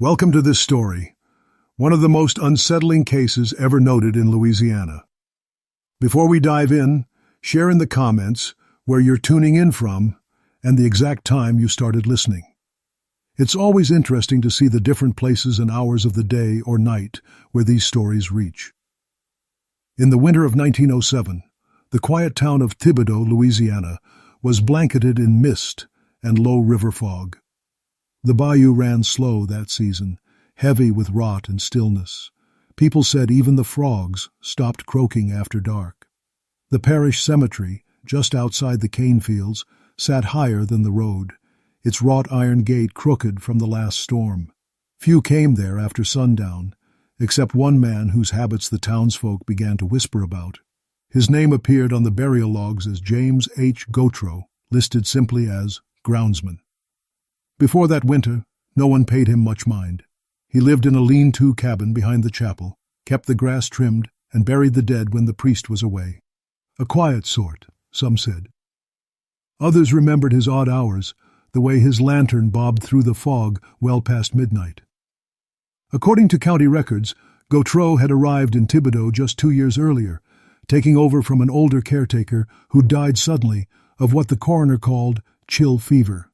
Welcome to this story, one of the most unsettling cases ever noted in Louisiana. Before we dive in, share in the comments where you're tuning in from and the exact time you started listening. It's always interesting to see the different places and hours of the day or night where these stories reach. In the winter of 1907, the quiet town of Thibodaux, Louisiana, was blanketed in mist and low river fog. The bayou ran slow that season, heavy with rot and stillness. People said even the frogs stopped croaking after dark. The Parish Cemetery, just outside the cane fields, sat higher than the road, its wrought iron gate crooked from the last storm. Few came there after sundown, except one man whose habits the townsfolk began to whisper about. His name appeared on the burial logs as James H. Gautreaux, listed simply as groundsman. Before that winter, no one paid him much mind. He lived in a lean-to cabin behind the chapel, kept the grass trimmed, and buried the dead when the priest was away. A quiet sort, some said. Others remembered his odd hours, the way his lantern bobbed through the fog well past midnight. According to county records, Gautreaux had arrived in Thibodaux just 2 years earlier, taking over from an older caretaker who died suddenly of what the coroner called chill fever.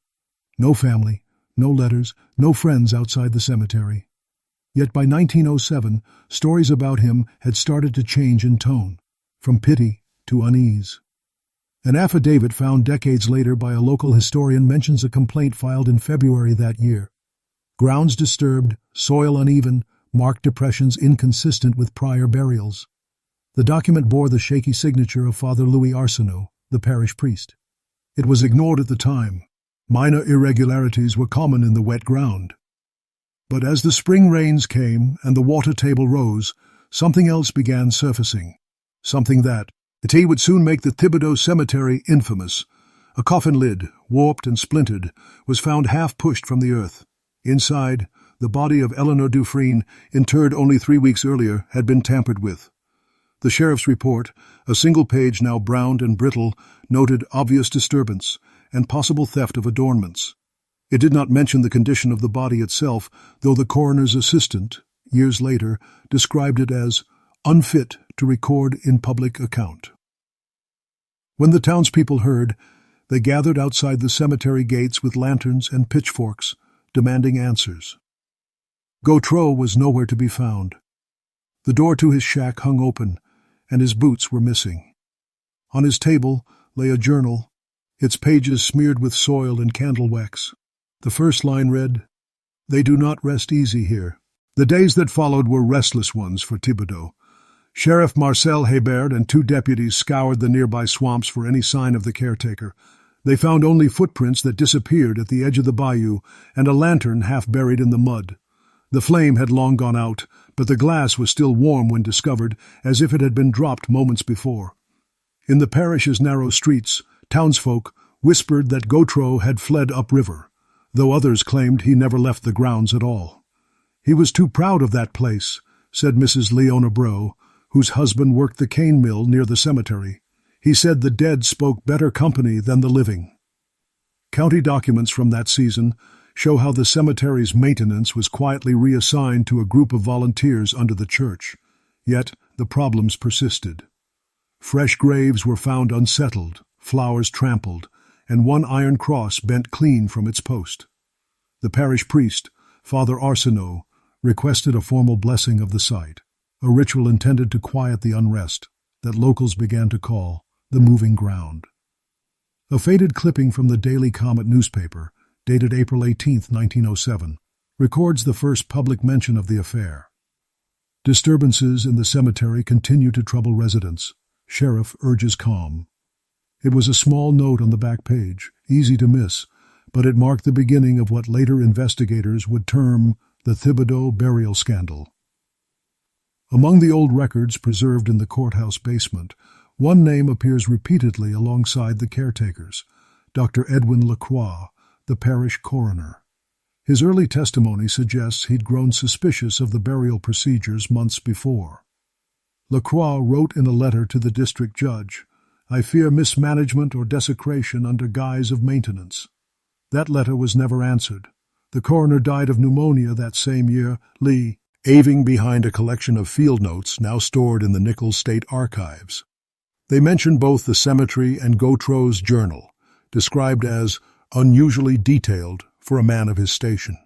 No family, no letters, no friends outside the cemetery. Yet by 1907, stories about him had started to change in tone, from pity to unease. An affidavit found decades later by a local historian mentions a complaint filed in February that year. Grounds disturbed, soil uneven, marked depressions inconsistent with prior burials. The document bore the shaky signature of Father Louis Arsenault, the parish priest. It was ignored at the time. Minor irregularities were common in the wet ground. But as the spring rains came and the water table rose, something else began surfacing. Something that, it would soon make the Thibodaux cemetery infamous. A coffin lid, warped and splintered, was found half pushed from the earth. Inside, the body of Eleanor Dufresne, interred only 3 weeks earlier, had been tampered with. The sheriff's report, a single page now browned and brittle, noted obvious disturbance and possible theft of adornments. It did not mention the condition of the body itself, though the coroner's assistant, years later, described it as unfit to record in public account. When the townspeople heard, they gathered outside the cemetery gates with lanterns and pitchforks, demanding answers. Gautreaux was nowhere to be found. The door to his shack hung open, and his boots were missing. On his table lay a journal, its pages smeared with soil and candle wax. The first line read, "They do not rest easy here." The days that followed were restless ones for Thibodaux. Sheriff Marcel Hebert and 2 deputies scoured the nearby swamps for any sign of the caretaker. They found only footprints that disappeared at the edge of the bayou and a lantern half buried in the mud. The flame had long gone out, but the glass was still warm when discovered, as if it had been dropped moments before. In the parish's narrow streets, townsfolk whispered that Gautreaux had fled upriver, though others claimed he never left the grounds at all. He was too proud of that place, said Mrs. Leona Breaux, whose husband worked the cane mill near the cemetery. He said the dead spoke better company than the living. County documents from that season show how the cemetery's maintenance was quietly reassigned to a group of volunteers under the church. Yet the problems persisted. Fresh graves were found unsettled, flowers trampled, and one iron cross bent clean from its post. The parish priest, Father Arsenault, requested a formal blessing of the site, a ritual intended to quiet the unrest that locals began to call the moving ground. A faded clipping from the Daily Comet newspaper, dated April 18, 1907, records the first public mention of the affair. Disturbances in the cemetery continue to trouble residents. Sheriff urges calm. It was a small note on the back page, easy to miss, but it marked the beginning of what later investigators would term the Thibodaux burial scandal. Among the old records preserved in the courthouse basement, one name appears repeatedly alongside the caretakers, Dr. Edwin Lacroix, the parish coroner. His early testimony suggests he'd grown suspicious of the burial procedures months before. Lacroix wrote in a letter to the district judge, "I fear mismanagement or desecration under guise of maintenance." That letter was never answered, The coroner died of pneumonia that same year, Lee, aving behind a collection of field notes now stored in the Nichols State Archives. They mention both the cemetery and Gautreaux's journal, described as unusually detailed for a man of his station.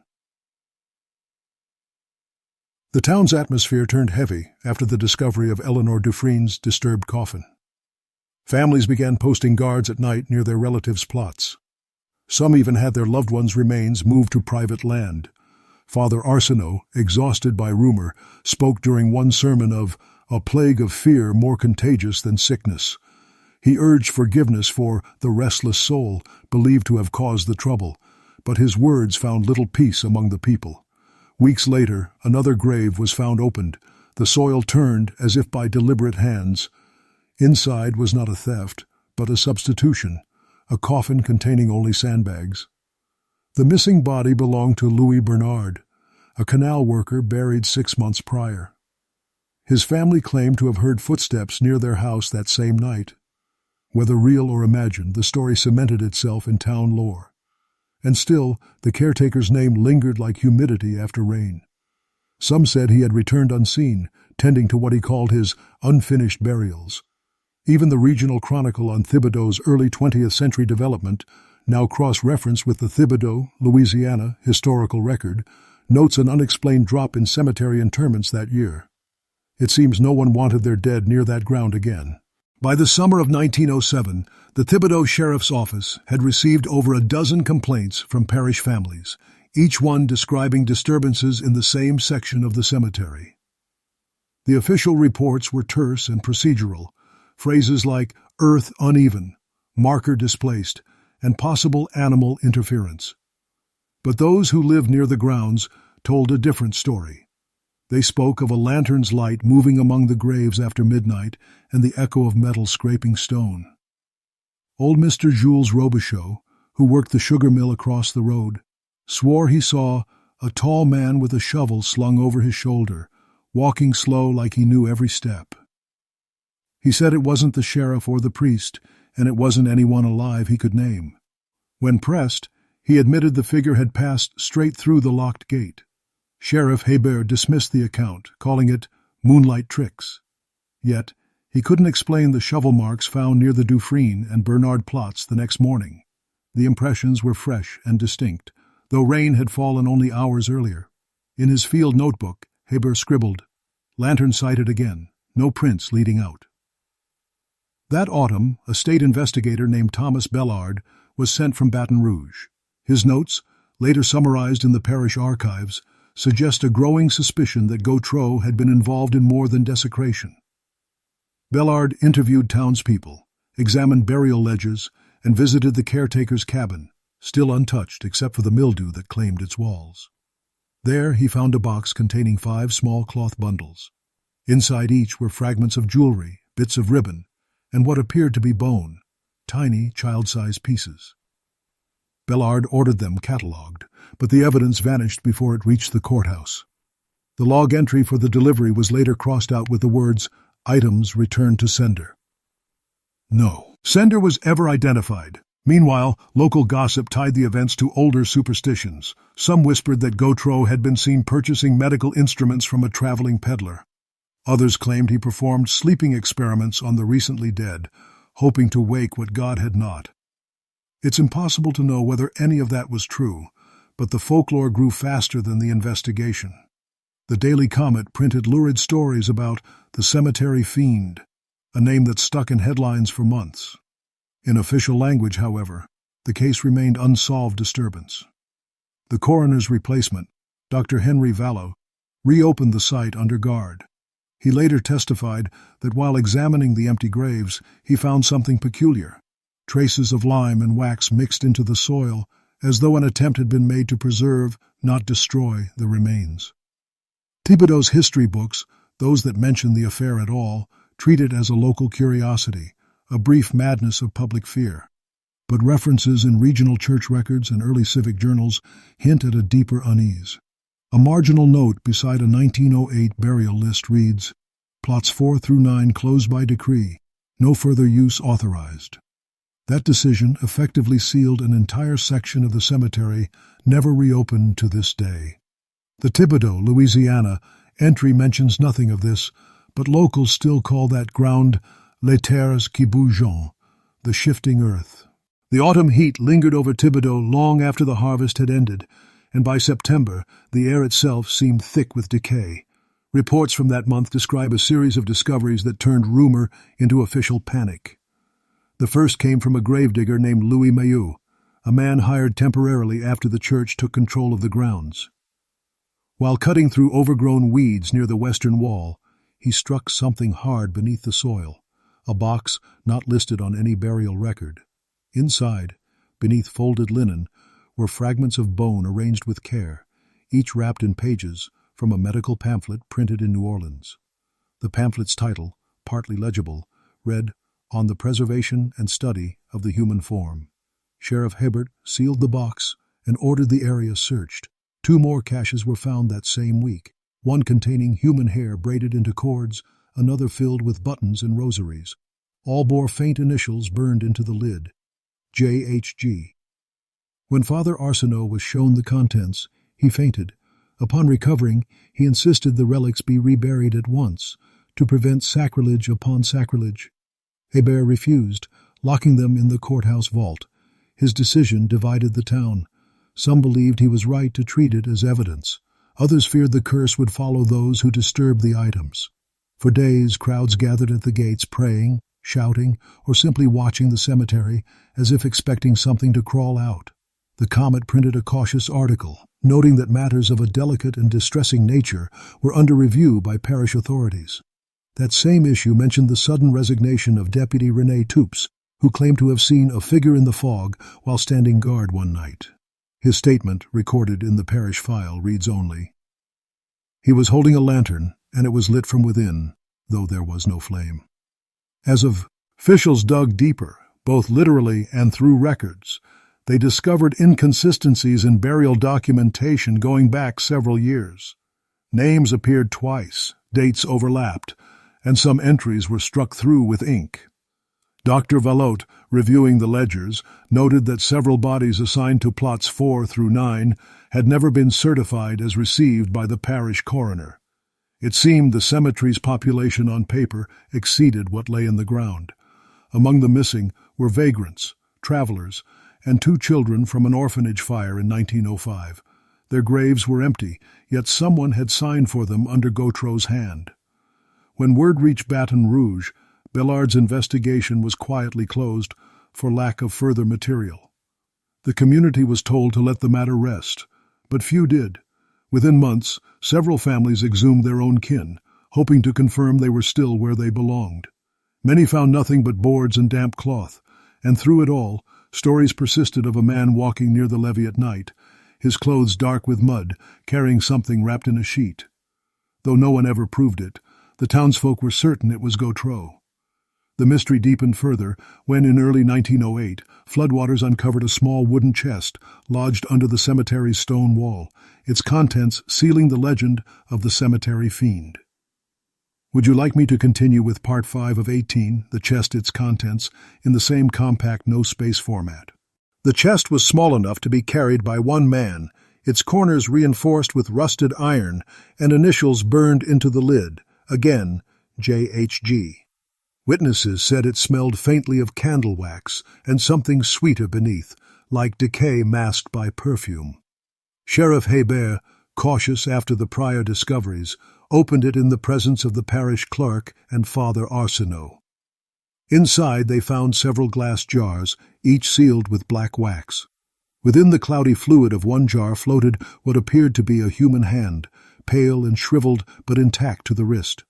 The town's atmosphere turned heavy after the discovery of Eleanor Dufresne's disturbed coffin. Families began posting guards at night near their relatives' plots. Some even had their loved ones' remains moved to private land. Father Arsenault, exhausted by rumor, spoke during one sermon of a plague of fear more contagious than sickness. He urged forgiveness for the restless soul believed to have caused the trouble, but his words found little peace among the people. Weeks later, another grave was found opened, the soil turned as if by deliberate hands. Inside was not a theft, but a substitution, a coffin containing only sandbags. The missing body belonged to Louis Bernard, a canal worker buried 6 months prior. His family claimed to have heard footsteps near their house that same night. Whether real or imagined, the story cemented itself in town lore. And still, the caretaker's name lingered like humidity after rain. Some said he had returned unseen, tending to what he called his unfinished burials. Even the regional chronicle on Thibodaux' early 20th century development, now cross-referenced with the Thibodaux, Louisiana, historical record, notes an unexplained drop in cemetery interments that year. It seems no one wanted their dead near that ground again. By the summer of 1907, the Thibodaux Sheriff's Office had received over a dozen complaints from parish families, each one describing disturbances in the same section of the cemetery. The official reports were terse and procedural, phrases like earth uneven, marker displaced, and possible animal interference. But those who lived near the grounds told a different story. They spoke of a lantern's light moving among the graves after midnight and the echo of metal scraping stone. Old Mr. Jules Robichaud, who worked the sugar mill across the road, swore he saw a tall man with a shovel slung over his shoulder, walking slow like he knew every step. He said it wasn't the sheriff or the priest, and it wasn't anyone alive he could name. When pressed, he admitted the figure had passed straight through the locked gate. Sheriff Hebert dismissed the account, calling it moonlight tricks. Yet, he couldn't explain the shovel marks found near the Dufresne and Bernard plots the next morning. The impressions were fresh and distinct, though rain had fallen only hours earlier. In his field notebook, Hebert scribbled, "Lantern sighted again, no prints leading out." That autumn, a state investigator named Thomas Bellard was sent from Baton Rouge. His notes, later summarized in the Parish archives, suggest a growing suspicion that Gautreaux had been involved in more than desecration. Bellard interviewed townspeople, examined burial ledgers, and visited the caretaker's cabin, still untouched except for the mildew that claimed its walls. There he found a box containing 5 small cloth bundles. Inside each were fragments of jewelry, bits of ribbon, and what appeared to be bone, tiny child-sized pieces. Bellard ordered them catalogued, but the evidence vanished before it reached the courthouse. The log entry for the delivery was later crossed out with the words, "Items returned to sender." No sender was ever identified. Meanwhile, local gossip tied the events to older superstitions. Some whispered that Gautreaux had been seen purchasing medical instruments from a traveling peddler. Others claimed he performed sleeping experiments on the recently dead, hoping to wake what God had not. It's impossible to know whether any of that was true, but the folklore grew faster than the investigation. The Daily Comet printed lurid stories about the Cemetery Fiend, a name that stuck in headlines for months. In official language, however, the case remained unsolved disturbance. The coroner's replacement, Dr. Henry Vallow, reopened the site under guard. He later testified that while examining the empty graves, he found something peculiar. Traces of lime and wax mixed into the soil, as though an attempt had been made to preserve, not destroy, the remains. Thibodaux' history books, those that mention the affair at all, treat it as a local curiosity, a brief madness of public fear. But references in regional church records and early civic journals hint at a deeper unease. A marginal note beside a 1908 burial list reads, "Plots 4 through 9 closed by decree, no further use authorized." That decision effectively sealed an entire section of the cemetery, never reopened to this day. The Thibodaux, Louisiana, entry mentions nothing of this, but locals still call that ground les terres qui bougent, the shifting earth. The autumn heat lingered over Thibodaux long after the harvest had ended, and by September the air itself seemed thick with decay. Reports from that month describe a series of discoveries that turned rumor into official panic. The first came from a gravedigger named Louis Mayeux, a man hired temporarily after the church took control of the grounds. While cutting through overgrown weeds near the western wall, he struck something hard beneath the soil, a box not listed on any burial record. Inside, beneath folded linen, were fragments of bone arranged with care, each wrapped in pages from a medical pamphlet printed in New Orleans. The pamphlet's title, partly legible, read, "On the Preservation and Study of the Human Form." Sheriff Hibbert sealed the box and ordered the area searched. 2 more caches were found that same week, one containing human hair braided into cords, another filled with buttons and rosaries. All bore faint initials burned into the lid, J.H.G. When Father Arsenault was shown the contents, he fainted. Upon recovering, he insisted the relics be reburied at once, to prevent sacrilege upon sacrilege. Hébert refused, locking them in the courthouse vault. His decision divided the town. Some believed he was right to treat it as evidence. Others feared the curse would follow those who disturbed the items. For days, crowds gathered at the gates praying, shouting, or simply watching the cemetery as if expecting something to crawl out. The Comet printed a cautious article, noting that matters of a delicate and distressing nature were under review by parish authorities. That same issue mentioned the sudden resignation of Deputy René Toups, who claimed to have seen a figure in the fog while standing guard one night. His statement, recorded in the parish file, reads only, "He was holding a lantern, and it was lit from within, though there was no flame." As officials dug deeper, both literally and through records, they discovered inconsistencies in burial documentation going back several years. Names appeared twice, dates overlapped, and some entries were struck through with ink. Dr. Vallot, reviewing the ledgers, noted that several bodies assigned to plots 4 through 9 had never been certified as received by the parish coroner. It seemed the cemetery's population on paper exceeded what lay in the ground. Among the missing were vagrants, travelers, and 2 children from an orphanage fire in 1905. Their graves were empty, yet someone had signed for them under Gautreaux's hand. When word reached Baton Rouge, Bellard's investigation was quietly closed for lack of further material. The community was told to let the matter rest, but few did. Within months, several families exhumed their own kin, hoping to confirm they were still where they belonged. Many found nothing but boards and damp cloth, and through it all, stories persisted of a man walking near the levee at night, his clothes dark with mud, carrying something wrapped in a sheet. Though no one ever proved it, the townsfolk were certain it was Gautreaux. The mystery deepened further when, in early 1908, floodwaters uncovered a small wooden chest lodged under the cemetery's stone wall, its contents sealing the legend of the Cemetery Fiend. Would you like me to continue with Part 5 of 18, The Chest, Its Contents, in the same compact no-space format? The chest was small enough to be carried by one man, its corners reinforced with rusted iron and initials burned into the lid, again, J.H.G. Witnesses said it smelled faintly of candle wax and something sweeter beneath, like decay masked by perfume. Sheriff Hébert, cautious after the prior discoveries, opened it in the presence of the parish clerk and Father Arsenault. Inside they found several glass jars, each sealed with black wax. Within the cloudy fluid of one jar floated what appeared to be a human hand, pale and shriveled but intact to the wrist.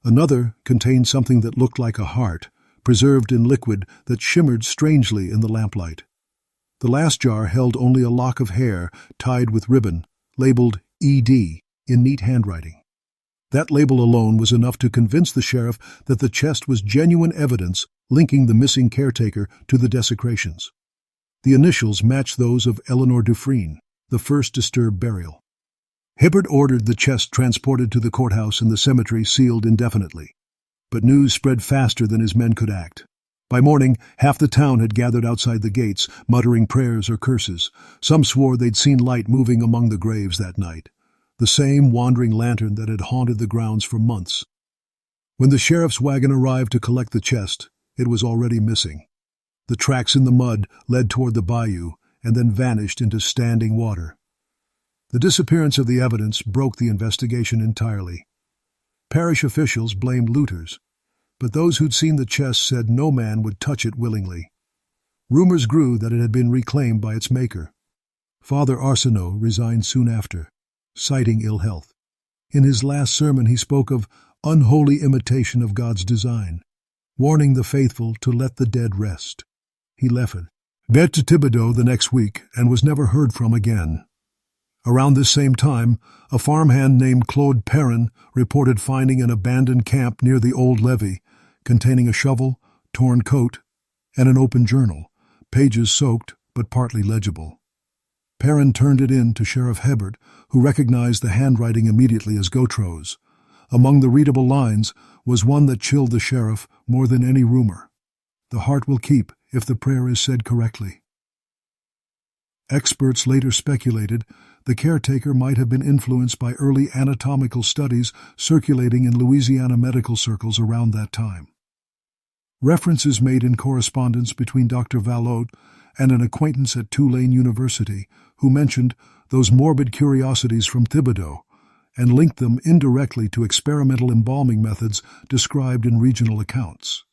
Another contained something that looked like a heart, preserved in liquid that shimmered strangely in the lamplight. The last jar held only a lock of hair tied with ribbon, labeled E.D. in neat handwriting. That label alone was enough to convince the sheriff that the chest was genuine evidence linking the missing caretaker to the desecrations. The initials matched those of Eleanor Dufresne, the first disturbed burial. Hibbert ordered the chest transported to the courthouse and the cemetery sealed indefinitely. But news spread faster than his men could act. By morning, half the town had gathered outside the gates, muttering prayers or curses. Some swore they'd seen light moving among the graves that night, the same wandering lantern that had haunted the grounds for months. When the sheriff's wagon arrived to collect the chest, it was already missing. The tracks in the mud led toward the bayou and then vanished into standing water. The disappearance of the evidence broke the investigation entirely. Parish officials blamed looters, but those who'd seen the chest said no man would touch it willingly. Rumors grew that it had been reclaimed by its maker. Father Arsenault resigned soon after, citing ill health. In his last sermon he spoke of unholy imitation of God's design, warning the faithful to let the dead rest. He left to Thibodaux the next week and was never heard from again. Around this same time, a farmhand named Claude Perrin reported finding an abandoned camp near the old levee, containing a shovel, torn coat, and an open journal, pages soaked but partly legible. Perrin turned it in to Sheriff Hebert, who recognized the handwriting immediately as Gautreaux's. Among the readable lines was one that chilled the sheriff more than any rumor. "The heart will keep if the prayer is said correctly." Experts later speculated the caretaker might have been influenced by early anatomical studies circulating in Louisiana medical circles around that time. References made in correspondence between Dr. Valot and an acquaintance at Tulane University who mentioned those morbid curiosities from Thibodaux and linked them indirectly to experimental embalming methods described in regional accounts.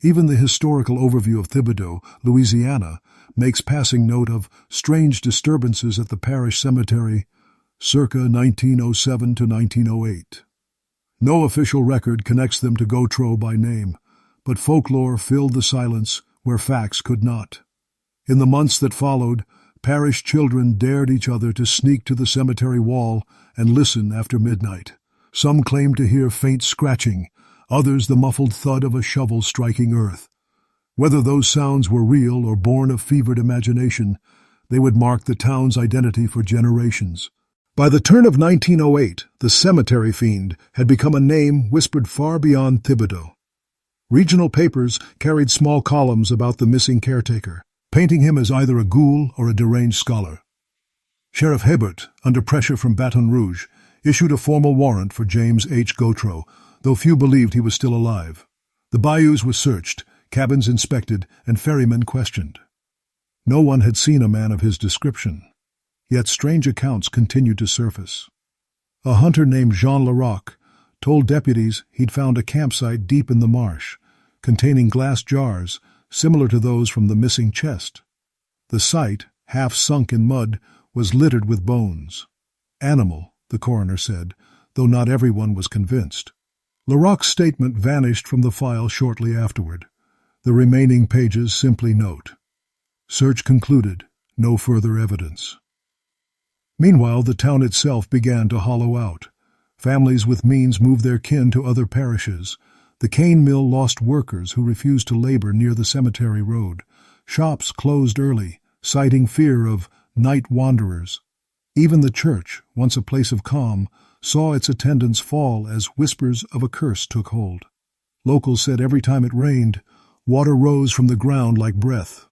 Even the historical overview of Thibodaux, Louisiana, makes passing note of strange disturbances at the Parish Cemetery circa 1907 to 1908. No official record connects them to Gautreaux by name, but folklore filled the silence where facts could not. In the months that followed, parish children dared each other to sneak to the cemetery wall and listen after midnight. Some claimed to hear faint scratching, others the muffled thud of a shovel striking earth. Whether those sounds were real or born of fevered imagination, they would mark the town's identity for generations. By the turn of 1908, the Cemetery Fiend had become a name whispered far beyond Thibodaux. Regional papers carried small columns about the missing caretaker, painting him as either a ghoul or a deranged scholar. Sheriff Hebert, under pressure from Baton Rouge, issued a formal warrant for James H. Gautreaux, though few believed he was still alive. The bayous were searched, cabins inspected, and ferrymen questioned. No one had seen a man of his description, yet strange accounts continued to surface. A hunter named Jean Larocque told deputies he'd found a campsite deep in the marsh, containing glass jars similar to those from the missing chest. The site, half sunk in mud, was littered with bones. Animal, the coroner said, though not everyone was convinced. Larocque's statement vanished from the file shortly afterward. The remaining pages simply note: search concluded, no further evidence. Meanwhile, the town itself began to hollow out. Families with means moved their kin to other parishes. The cane mill lost workers who refused to labor near the cemetery road. Shops closed early, citing fear of night wanderers. Even the church, once a place of calm, saw its attendance fall as whispers of a curse took hold. Locals said every time it rained, water rose from the ground like breath.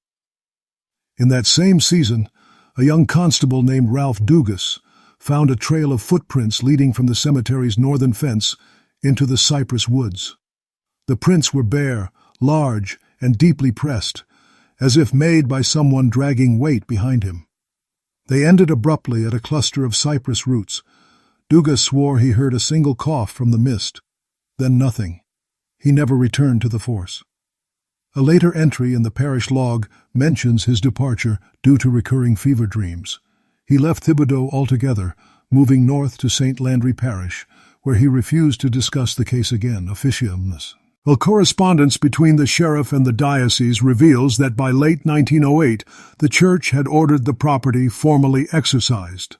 In that same season, a young constable named Ralph Dugas found a trail of footprints leading from the cemetery's northern fence into the cypress woods. The prints were bare, large, and deeply pressed, as if made by someone dragging weight behind him. They ended abruptly at a cluster of cypress roots. Dugas swore he heard a single cough from the mist, then nothing. He never returned to the force. A later entry in the parish log mentions his departure due to recurring fever dreams. He left Thibodaux altogether, moving north to St. Landry Parish, where he refused to discuss the case again, officiumnus. Well, correspondence between the sheriff and the diocese reveals that by late 1908, the church had ordered the property formally exorcised.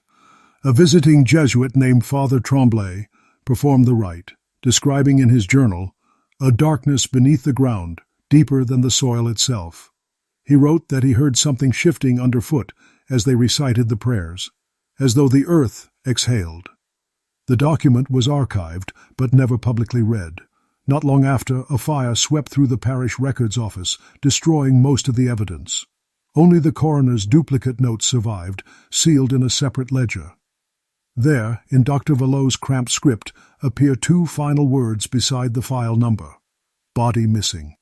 A visiting Jesuit named Father Tremblay performed the rite, describing in his journal a darkness beneath the ground, deeper than the soil itself. He wrote that he heard something shifting underfoot as they recited the prayers, as though the earth exhaled. The document was archived, but never publicly read. Not long after, a fire swept through the parish records office, destroying most of the evidence. Only the coroner's duplicate notes survived, sealed in a separate ledger. There, in Dr. Valot's cramped script, appear two final words beside the file number: body missing.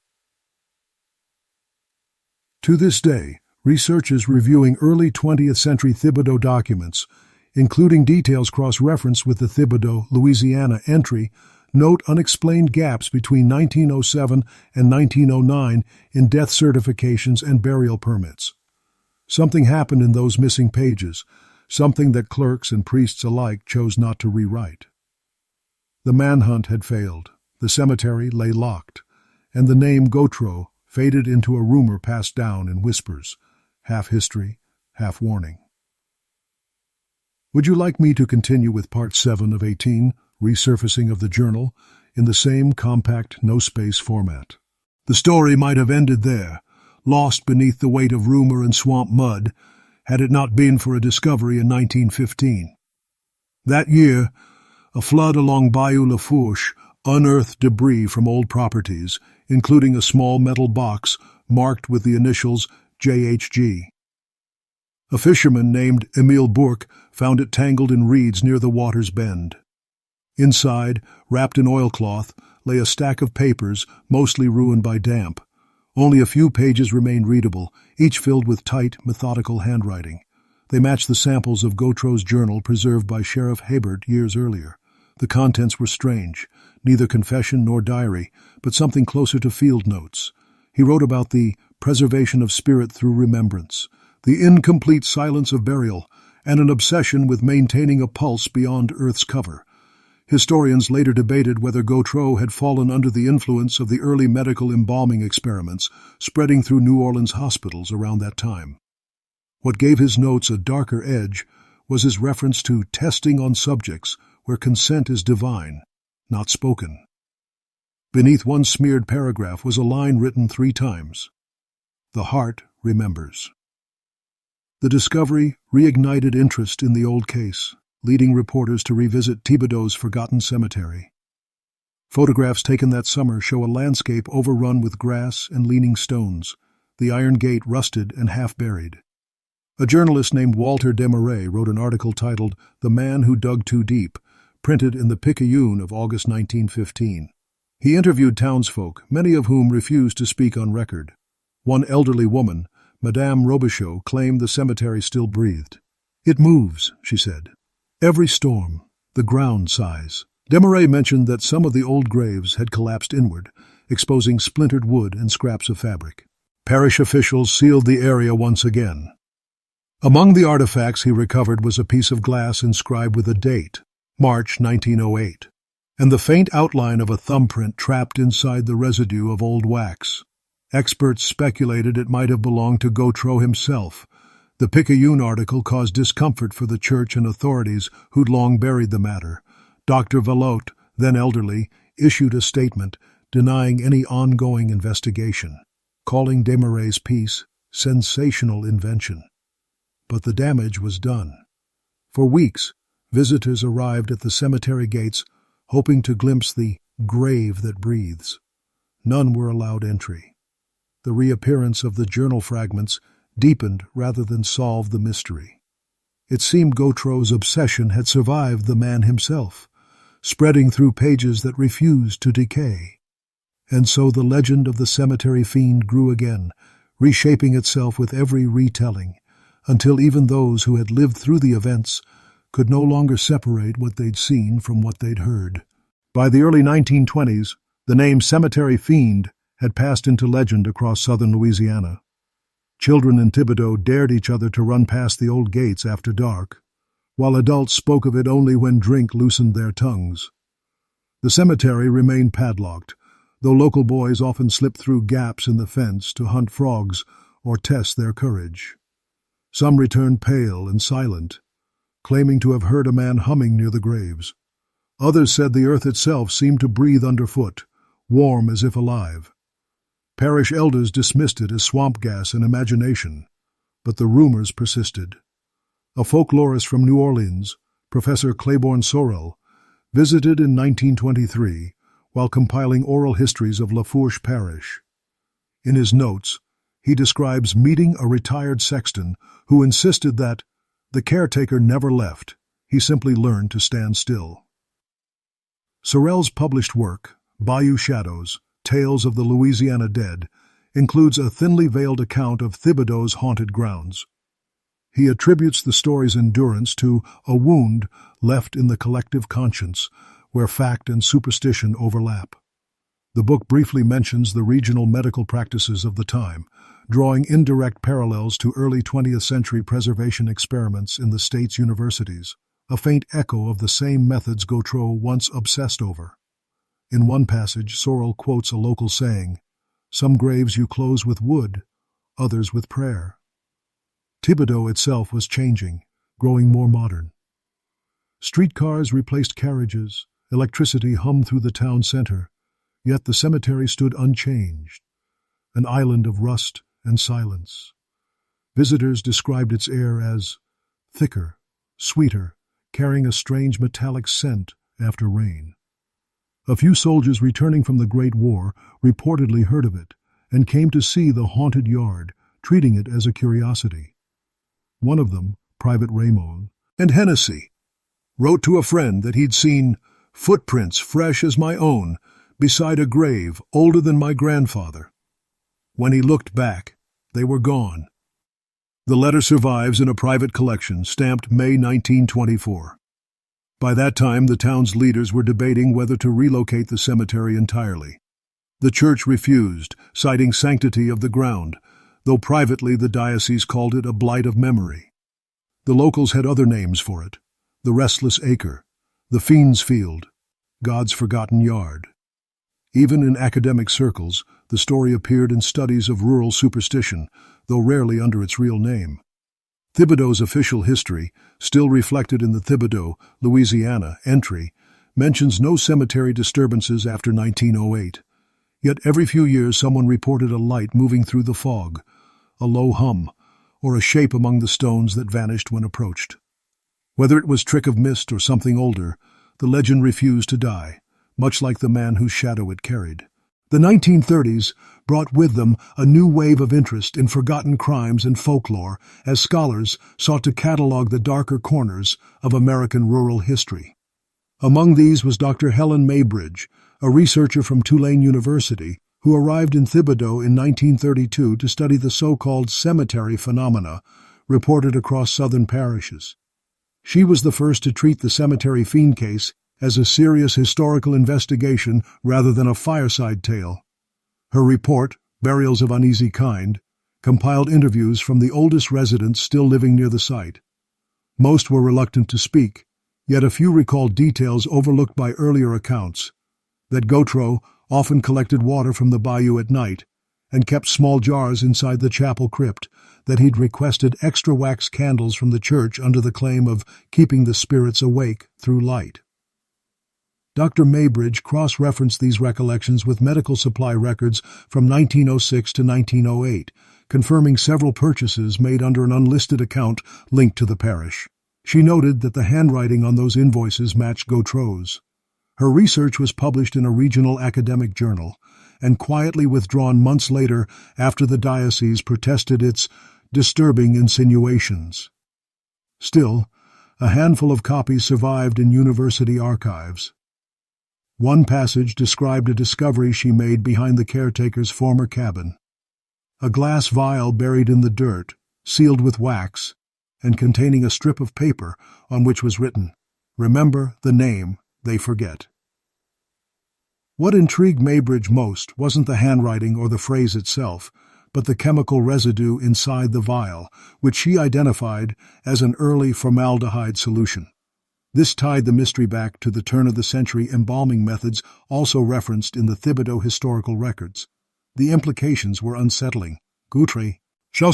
To this day, researchers reviewing early 20th century Thibodaux documents, including details cross-referenced with the Thibodaux, Louisiana entry, note unexplained gaps between 1907 and 1909 in death certifications and burial permits. Something happened in those missing pages, something that clerks and priests alike chose not to rewrite. The manhunt had failed, the cemetery lay locked, and the name Gautreaux faded into a rumor passed down in whispers, half history, half warning. Would you like me to continue with Part 7 of 18, Resurfacing of the Journal, in the same compact, no-space format? The story might have ended there, lost beneath the weight of rumor and swamp mud, had it not been for a discovery in 1915. That year, a flood along Bayou La Fourche unearthed debris from old properties, including a small metal box marked with the initials JHG. A fisherman named Emile Bourque found it tangled in reeds near the water's bend. Inside, wrapped in oilcloth, lay a stack of papers, mostly ruined by damp. Only a few pages remained readable, each filled with tight, methodical handwriting. They matched the samples of Gautreaux's journal preserved by Sheriff Hebert years earlier. The contents were strange, neither confession nor diary, but something closer to field notes. He wrote about the preservation of spirit through remembrance, the incomplete silence of burial, and an obsession with maintaining a pulse beyond Earth's cover. Historians later debated whether Gautreaux had fallen under the influence of the early medical embalming experiments spreading through New Orleans hospitals around that time. What gave his notes a darker edge was his reference to testing on subjects where consent is divine, not spoken. Beneath one smeared paragraph was a line written 3 times: "The heart remembers." The discovery reignited interest in the old case, leading reporters to revisit Thibodaux's forgotten cemetery. Photographs taken that summer show a landscape overrun with grass and leaning stones, the iron gate rusted and half-buried. A journalist named Walter Desmarais wrote an article titled "The Man Who Dug Too Deep," printed in the Picayune of August 1915. He interviewed townsfolk, many of whom refused to speak on record. One elderly woman, Madame Robichaud, claimed the cemetery still breathed. "It moves," she said. "Every storm, the ground sighs." Desmarais mentioned that some of the old graves had collapsed inward, exposing splintered wood and scraps of fabric. Parish officials sealed the area once again. Among the artifacts he recovered was a piece of glass inscribed with a date, March 1908, and the faint outline of a thumbprint trapped inside the residue of old wax. Experts speculated it might have belonged to Gautreaux himself. The Picayune article caused discomfort for the church and authorities who'd long buried the matter. Dr. Valot, then elderly, issued a statement denying any ongoing investigation, calling Desmarais' piece sensational invention. But the damage was done. For weeks, visitors arrived at the cemetery gates hoping to glimpse the grave that breathes. None were allowed entry. The reappearance of the journal fragments deepened rather than solved the mystery. It seemed Gautreaux's obsession had survived the man himself, spreading through pages that refused to decay. And so the legend of the Cemetery Fiend grew again, reshaping itself with every retelling, until even those who had lived through the events could no longer separate what they'd seen from what they'd heard. By the early 1920s, the name Cemetery Fiend had passed into legend across southern Louisiana. Children in Thibodaux dared each other to run past the old gates after dark, while adults spoke of it only when drink loosened their tongues. The cemetery remained padlocked, though local boys often slipped through gaps in the fence to hunt frogs or test their courage. Some returned pale and silent, claiming to have heard a man humming near the graves. Others said the earth itself seemed to breathe underfoot, warm as if alive. Parish elders dismissed it as swamp gas and imagination, but the rumors persisted. A folklorist from New Orleans, Professor Claiborne Sorel, visited in 1923, while compiling oral histories of Lafourche Parish. In his notes, he describes meeting a retired sexton who insisted that the caretaker never left, he simply learned to stand still. Sorel's published work, Bayou Shadows, Tales of the Louisiana Dead, includes a thinly veiled account of Thibodaux' haunted grounds. He attributes the story's endurance to a wound left in the collective conscience, where fact and superstition overlap. The book briefly mentions the regional medical practices of the time, drawing indirect parallels to early 20th century preservation experiments in the state's universities, a faint echo of the same methods Gautreaux once obsessed over. In one passage, Sorel quotes a local saying, "Some graves you close with wood, others with prayer." Thibodaux itself was changing, growing more modern. Streetcars replaced carriages, electricity hummed through the town center, yet the cemetery stood unchanged, an island of rust and silence. Visitors described its air as thicker, sweeter, carrying a strange metallic scent after rain. A few soldiers returning from the Great War reportedly heard of it and came to see the haunted yard, treating it as a curiosity. One of them, Private Raymond, and Hennessy, wrote to a friend that he'd seen footprints fresh as my own beside a grave older than my grandfather. When he looked back, they were gone. The letter survives in a private collection stamped May 1924. By that time, the town's leaders were debating whether to relocate the cemetery entirely. The church refused, citing sanctity of the ground, though privately the diocese called it a blight of memory. The locals had other names for it: the Restless Acre, the Fiend's Field, God's Forgotten Yard. Even in academic circles, the story appeared in studies of rural superstition, though rarely under its real name. Thibodaux' official history, still reflected in the Thibodaux, Louisiana, entry, mentions no cemetery disturbances after 1908. Yet every few years someone reported a light moving through the fog, a low hum, or a shape among the stones that vanished when approached. Whether it was trick of mist or something older, the legend refused to die, much like the man whose shadow it carried. The 1930s brought with them a new wave of interest in forgotten crimes and folklore as scholars sought to catalog the darker corners of American rural history. Among these was Dr. Helen Maybridge, a researcher from Tulane University who arrived in Thibodaux in 1932 to study the so-called cemetery phenomena reported across southern parishes. She was the first to treat the Cemetery Fiend case as a serious historical investigation rather than a fireside tale. Her report, Burials of Uneasy Kind, compiled interviews from the oldest residents still living near the site. Most were reluctant to speak, yet a few recalled details overlooked by earlier accounts: that Gautreaux often collected water from the bayou at night and kept small jars inside the chapel crypt, that he'd requested extra wax candles from the church under the claim of keeping the spirits awake through light. Dr. Maybridge cross-referenced these recollections with medical supply records from 1906 to 1908, confirming several purchases made under an unlisted account linked to the parish. She noted that the handwriting on those invoices matched Gautreaux's. Her research was published in a regional academic journal and quietly withdrawn months later after the diocese protested its disturbing insinuations. Still, a handful of copies survived in university archives. One passage described a discovery she made behind the caretaker's former cabin: a glass vial buried in the dirt, sealed with wax, and containing a strip of paper on which was written, "Remember the name they forget." What intrigued Maybridge most wasn't the handwriting or the phrase itself, but the chemical residue inside the vial, which she identified as an early formaldehyde solution. This tied the mystery back to the turn-of-the-century embalming methods also referenced in the Thibodaux historical records. The implications were unsettling. Gautreaux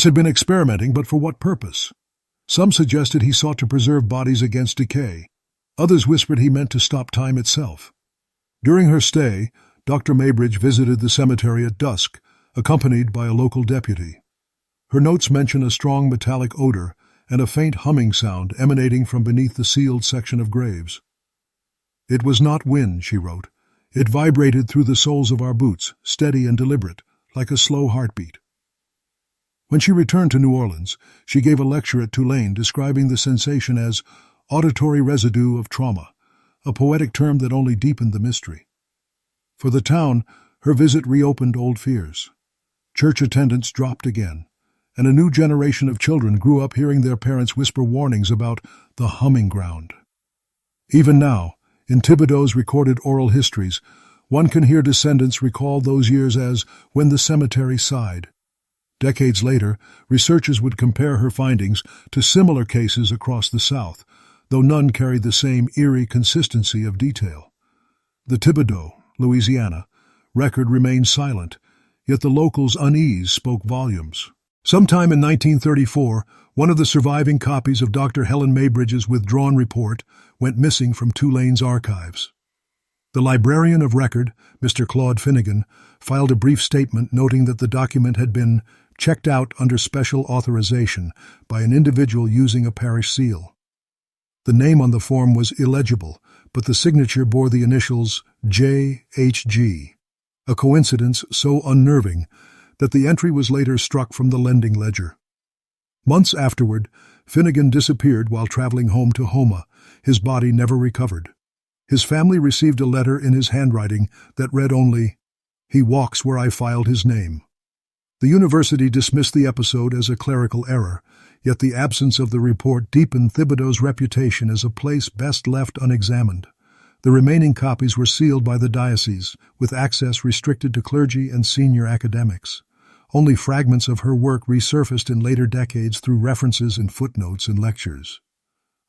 had been experimenting, but for what purpose? Some suggested he sought to preserve bodies against decay. Others whispered he meant to stop time itself. During her stay, Dr. Maybridge visited the cemetery at dusk, accompanied by a local deputy. Her notes mention a strong metallic odor and a faint humming sound emanating from beneath the sealed section of graves. "It was not wind," she wrote. It vibrated through the soles of our boots, steady and deliberate, like a slow heartbeat. When she returned to New Orleans, she gave a lecture at Tulane describing the sensation as auditory residue of trauma, a poetic term that only deepened the mystery. For the town, her visit reopened old fears. Church attendance dropped again, and a new generation of children grew up hearing their parents whisper warnings about the humming ground. Even now, in Thibodaux' recorded oral histories, one can hear descendants recall those years as when the cemetery sighed. Decades later, researchers would compare her findings to similar cases across the South, though none carried the same eerie consistency of detail. The Thibodaux, Louisiana, record remained silent, yet the locals' unease spoke volumes. Sometime in 1934, one of the surviving copies of Dr. Helen Maybridge's withdrawn report went missing from Tulane's archives. The librarian of record, Mr. Claude Finnegan, filed a brief statement noting that the document had been checked out under special authorization by an individual using a parish seal. The name on the form was illegible, but the signature bore the initials J.H.G., a coincidence so unnerving that the entry was later struck from the lending ledger. Months afterward, Finnegan disappeared while traveling home to Houma, his body never recovered. His family received a letter in his handwriting that read only, "He walks where I filed his name." The university dismissed the episode as a clerical error, yet the absence of the report deepened Thibodaux' reputation as a place best left unexamined. The remaining copies were sealed by the diocese, with access restricted to clergy and senior academics. Only fragments of her work resurfaced in later decades through references and footnotes in lectures.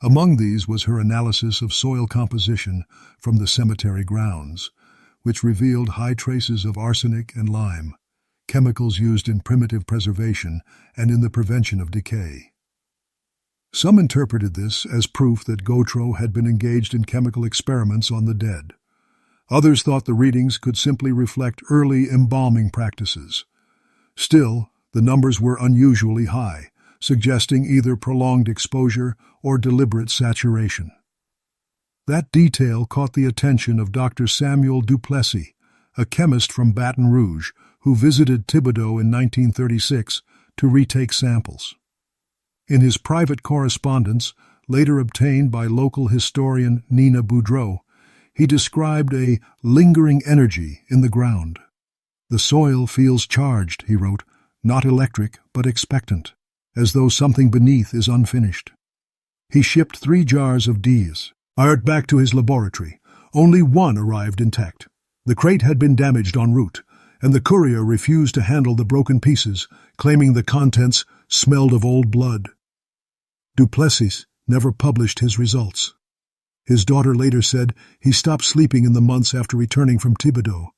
Among these was her analysis of soil composition from the cemetery grounds, which revealed high traces of arsenic and lime, chemicals used in primitive preservation and in the prevention of decay. Some interpreted this as proof that Gautreaux had been engaged in chemical experiments on the dead. Others thought the readings could simply reflect early embalming practices. Still, the numbers were unusually high, suggesting either prolonged exposure or deliberate saturation. That detail caught the attention of Dr. Samuel Duplessis, a chemist from Baton Rouge, who visited Thibodaux in 1936 to retake samples. In his private correspondence, later obtained by local historian Nina Boudreau, he described a lingering energy in the ground. "The soil feels charged," he wrote, "not electric, but expectant, as though something beneath is unfinished." He shipped 3 jars of D's. Hired back to his laboratory. Only one arrived intact. The crate had been damaged en route, and the courier refused to handle the broken pieces, claiming the contents smelled of old blood. Duplessis never published his results. His daughter later said he stopped sleeping in the months after returning from Thibodaux,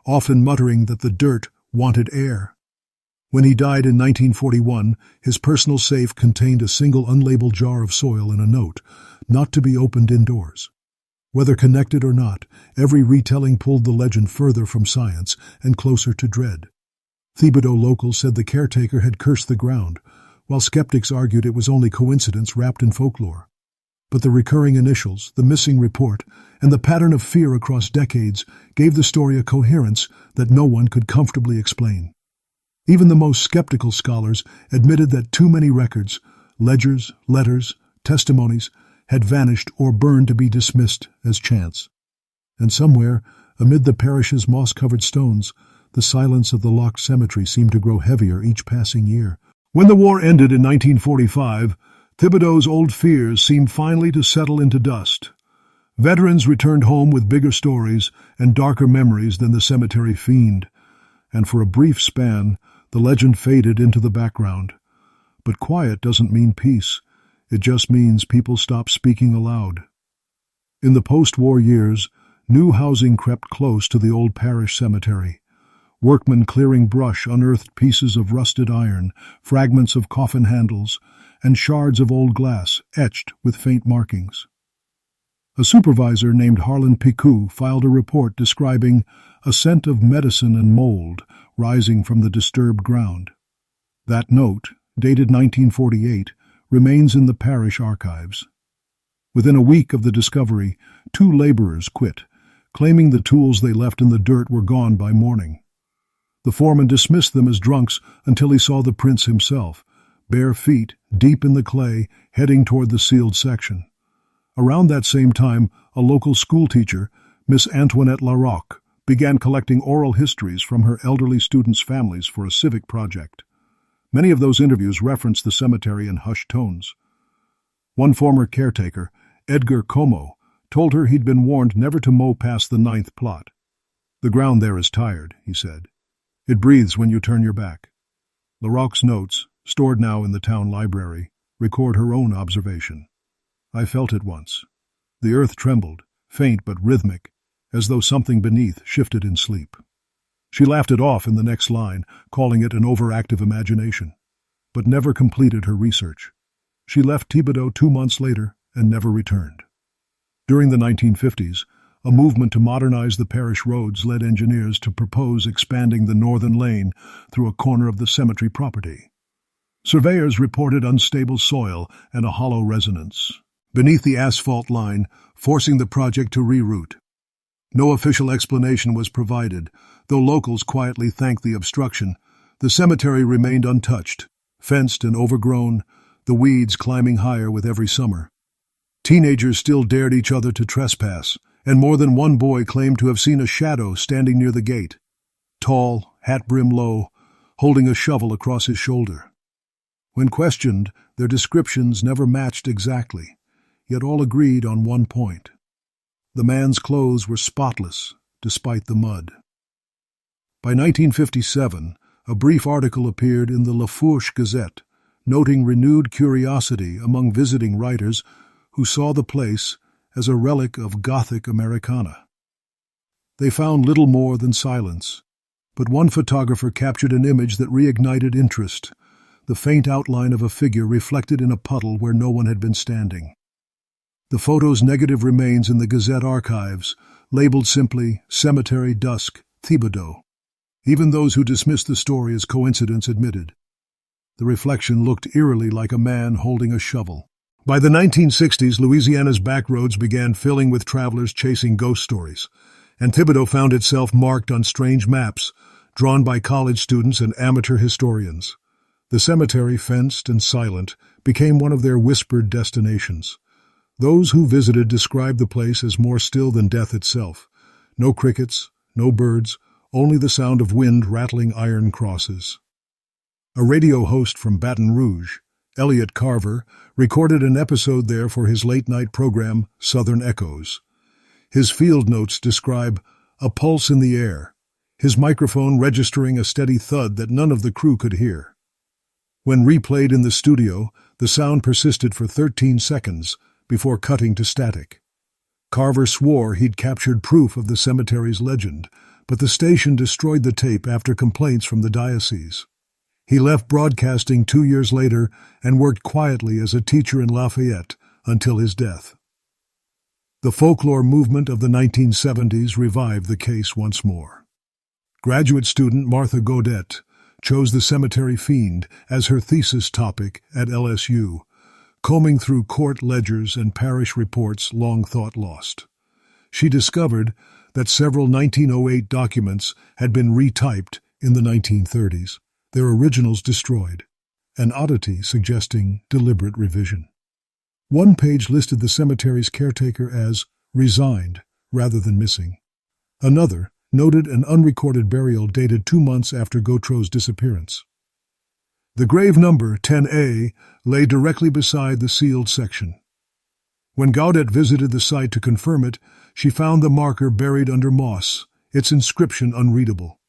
often muttering that the dirt wanted air. When he died in 1941, his personal safe contained a single unlabeled jar of soil and a note, not to be opened indoors. Whether connected or not, every retelling pulled the legend further from science and closer to dread. Thibodaux locals said the caretaker had cursed the ground, while skeptics argued it was only coincidence wrapped in folklore. But the recurring initials, the missing report, and the pattern of fear across decades gave the story a coherence that no one could comfortably explain. Even the most skeptical scholars admitted that too many records, ledgers, letters, testimonies, had vanished or burned to be dismissed as chance. And somewhere, amid the parish's moss-covered stones, the silence of the locked cemetery seemed to grow heavier each passing year. When the war ended in 1945, Thibodaux' old fears seemed finally to settle into dust. Veterans returned home with bigger stories and darker memories than the Cemetery Fiend, and for a brief span, the legend faded into the background. But quiet doesn't mean peace. It just means people stop speaking aloud. In the post-war years, new housing crept close to the old parish cemetery. Workmen clearing brush unearthed pieces of rusted iron, fragments of coffin handles, and shards of old glass etched with faint markings. A supervisor named Harlan Picou filed a report describing a scent of medicine and mold rising from the disturbed ground. That note, dated 1948, remains in the parish archives. Within a week of the discovery, 2 laborers quit, claiming the tools they left in the dirt were gone by morning. The foreman dismissed them as drunks until he saw the prints himself, bare feet, deep in the clay, heading toward the sealed section. Around that same time, a local schoolteacher, Miss Antoinette Larocque, began collecting oral histories from her elderly students' families for a civic project. Many of those interviews referenced the cemetery in hushed tones. One former caretaker, Edgar Como, told her he'd been warned never to mow past the 9th plot. "The ground there is tired," he said. "It breathes when you turn your back." Larocque's notes, stored now in the town library, record her own observation. "I felt it once. The earth trembled, faint but rhythmic, as though something beneath shifted in sleep." She laughed it off in the next line, calling it an overactive imagination, but never completed her research. She left Thibodaux 2 months later and never returned. During the 1950s, a movement to modernize the parish roads led engineers to propose expanding the northern lane through a corner of the cemetery property. Surveyors reported unstable soil and a hollow resonance beneath the asphalt line, forcing the project to reroute. No official explanation was provided, though locals quietly thanked the obstruction. The cemetery remained untouched, fenced and overgrown, the weeds climbing higher with every summer. Teenagers still dared each other to trespass, and more than one boy claimed to have seen a shadow standing near the gate, tall, hat-brim low, holding a shovel across his shoulder. When questioned, their descriptions never matched exactly, yet all agreed on one point. The man's clothes were spotless, despite the mud. By 1957, a brief article appeared in the La Fourche Gazette, noting renewed curiosity among visiting writers who saw the place as a relic of Gothic Americana. They found little more than silence, but one photographer captured an image that reignited interest, the faint outline of a figure reflected in a puddle where no one had been standing. The photo's negative remains in the Gazette archives, labeled simply Cemetery Dusk, Thibodaux. Even those who dismissed the story as coincidence admitted. The reflection looked eerily like a man holding a shovel. By the 1960s, Louisiana's back roads began filling with travelers chasing ghost stories, and Thibodaux found itself marked on strange maps, drawn by college students and amateur historians. The cemetery, fenced and silent, became one of their whispered destinations. Those who visited described the place as more still than death itself. No crickets, no birds, only the sound of wind rattling iron crosses. A radio host from Baton Rouge, Elliot Carver, recorded an episode there for his late-night program, Southern Echoes. His field notes describe a pulse in the air, his microphone registering a steady thud that none of the crew could hear. When replayed in the studio, the sound persisted for 13 seconds before cutting to static. Carver swore he'd captured proof of the cemetery's legend, but the station destroyed the tape after complaints from the diocese. He left broadcasting 2 years later and worked quietly as a teacher in Lafayette until his death. The folklore movement of the 1970s revived the case once more. Graduate student Martha Gautreaux chose the Cemetery Fiend as her thesis topic at LSU, combing through court ledgers and parish reports long thought lost. She discovered that several 1908 documents had been retyped in the 1930s, their originals destroyed, an oddity suggesting deliberate revision. One page listed the cemetery's caretaker as resigned rather than missing. Another noted an unrecorded burial dated 2 months after Gautreaux's disappearance. The grave number 10A lay directly beside the sealed section. When Gautreaux visited the site to confirm it, she found the marker buried under moss, its inscription unreadable.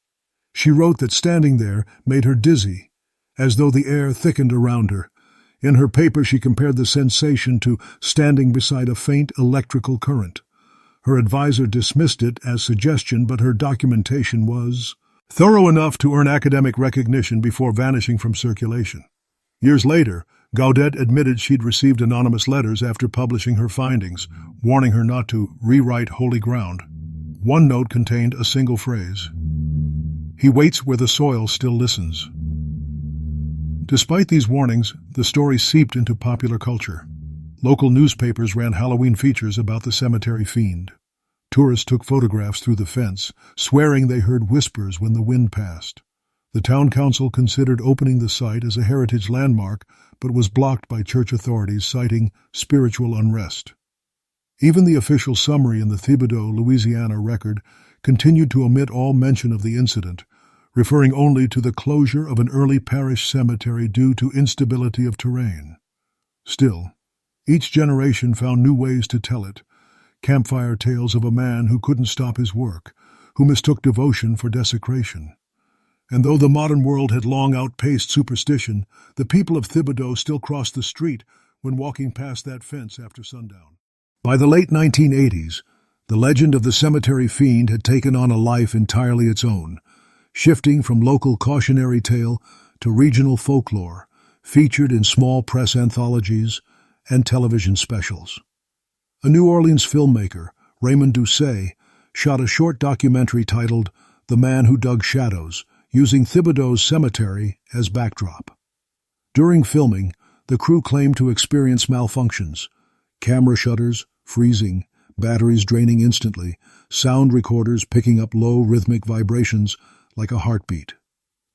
She wrote that standing there made her dizzy, as though the air thickened around her. In her paper she compared the sensation to standing beside a faint electrical current. Her advisor dismissed it as suggestion, but her documentation was thorough enough to earn academic recognition before vanishing from circulation. Years later, Gautreaux admitted she'd received anonymous letters after publishing her findings, warning her not to rewrite holy ground. One note contained a single phrase: "He waits where the soil still listens." Despite these warnings, the story seeped into popular culture. Local newspapers ran Halloween features about the Cemetery Fiend. Tourists took photographs through the fence, swearing they heard whispers when the wind passed. The town council considered opening the site as a heritage landmark, but was blocked by church authorities citing spiritual unrest. Even the official summary in the Thibodaux, Louisiana record continued to omit all mention of the incident, referring only to the closure of an early parish cemetery due to instability of terrain. Still, each generation found new ways to tell it, campfire tales of a man who couldn't stop his work, who mistook devotion for desecration. And though the modern world had long outpaced superstition, the people of Thibodaux still crossed the street when walking past that fence after sundown. By the late 1980s, the legend of the Cemetery Fiend had taken on a life entirely its own, shifting from local cautionary tale to regional folklore, featured in small press anthologies and television specials. A New Orleans filmmaker, Raymond Doucet, shot a short documentary titled The Man Who Dug Shadows, using Thibodaux Cemetery as backdrop. During filming, the crew claimed to experience malfunctions, camera shutters freezing, batteries draining instantly, sound recorders picking up low rhythmic vibrations like a heartbeat.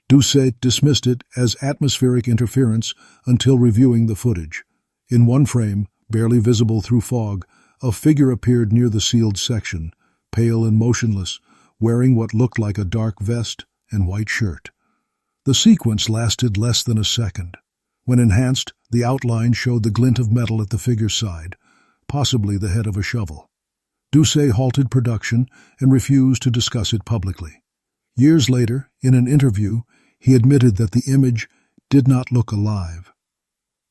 Doucet dismissed it as atmospheric interference until reviewing the footage. In one frame, barely visible through fog, a figure appeared near the sealed section, pale and motionless, wearing what looked like a dark vest and white shirt. The sequence lasted less than a second. When enhanced, the outline showed the glint of metal at the figure's side, possibly the head of a shovel. Doucet halted production and refused to discuss it publicly. Years later, in an interview, he admitted that the image did not look alive.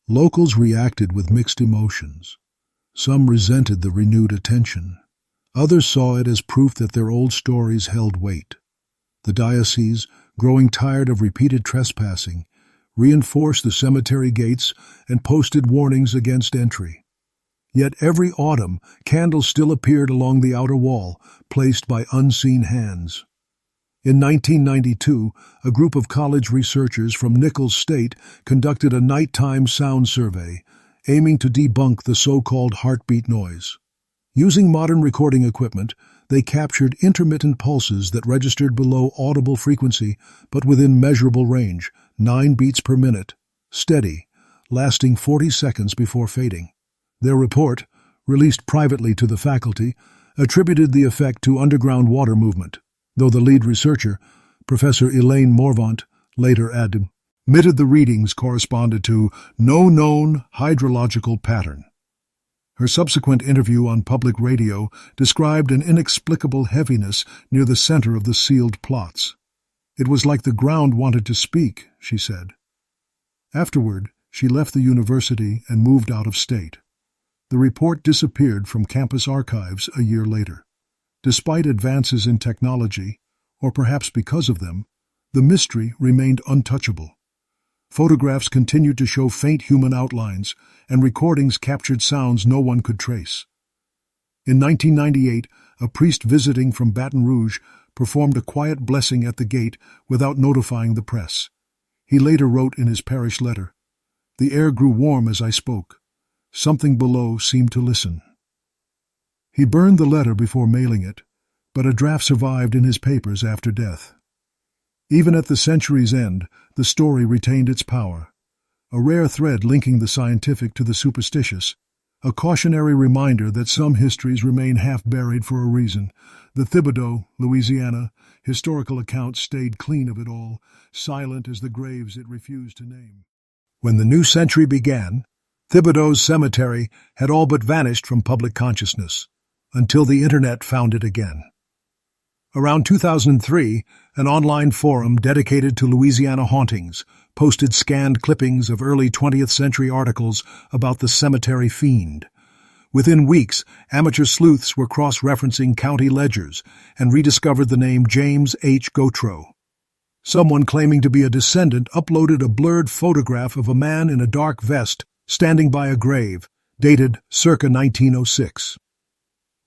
Locals reacted with mixed emotions. Some resented the renewed attention. Others saw it as proof that their old stories held weight. The diocese, growing tired of repeated trespassing, reinforced the cemetery gates and posted warnings against entry. Yet every autumn, candles still appeared along the outer wall, placed by unseen hands. In 1992, a group of college researchers from Nichols State conducted a nighttime sound survey, aiming to debunk the so-called heartbeat noise. Using modern recording equipment, they captured intermittent pulses that registered below audible frequency but within measurable range, 9 beats per minute, steady, lasting 40 seconds before fading. Their report, released privately to the faculty, attributed the effect to underground water movement, though the lead researcher, Professor Elaine Morvant, later admitted the readings corresponded to no known hydrological pattern. Her subsequent interview on public radio described an inexplicable heaviness near the center of the sealed plots. It was like the ground wanted to speak, she said. Afterward, she left the university and moved out of state. The report disappeared from campus archives a year later. Despite advances in technology, or perhaps because of them, the mystery remained untouchable. Photographs continued to show faint human outlines, and recordings captured sounds no one could trace. In 1998, a priest visiting from Baton Rouge performed a quiet blessing at the gate without notifying the press. He later wrote in his parish letter, "The air grew warm as I spoke. Something below seemed to listen." He burned the letter before mailing it, but a draft survived in his papers after death. Even at the century's end, the story retained its power, a rare thread linking the scientific to the superstitious, a cautionary reminder that some histories remain half-buried for a reason. The Thibodaux, Louisiana, historical account stayed clean of it all, silent as the graves it refused to name. When the new century began, Thibodaux Cemetery had all but vanished from public consciousness, until the internet found it again. Around 2003, an online forum dedicated to Louisiana hauntings posted scanned clippings of early 20th century articles about the Cemetery Fiend. Within weeks, amateur sleuths were cross-referencing county ledgers and rediscovered the name James H. Gautreaux. Someone claiming to be a descendant uploaded a blurred photograph of a man in a dark vest standing by a grave, dated circa 1906.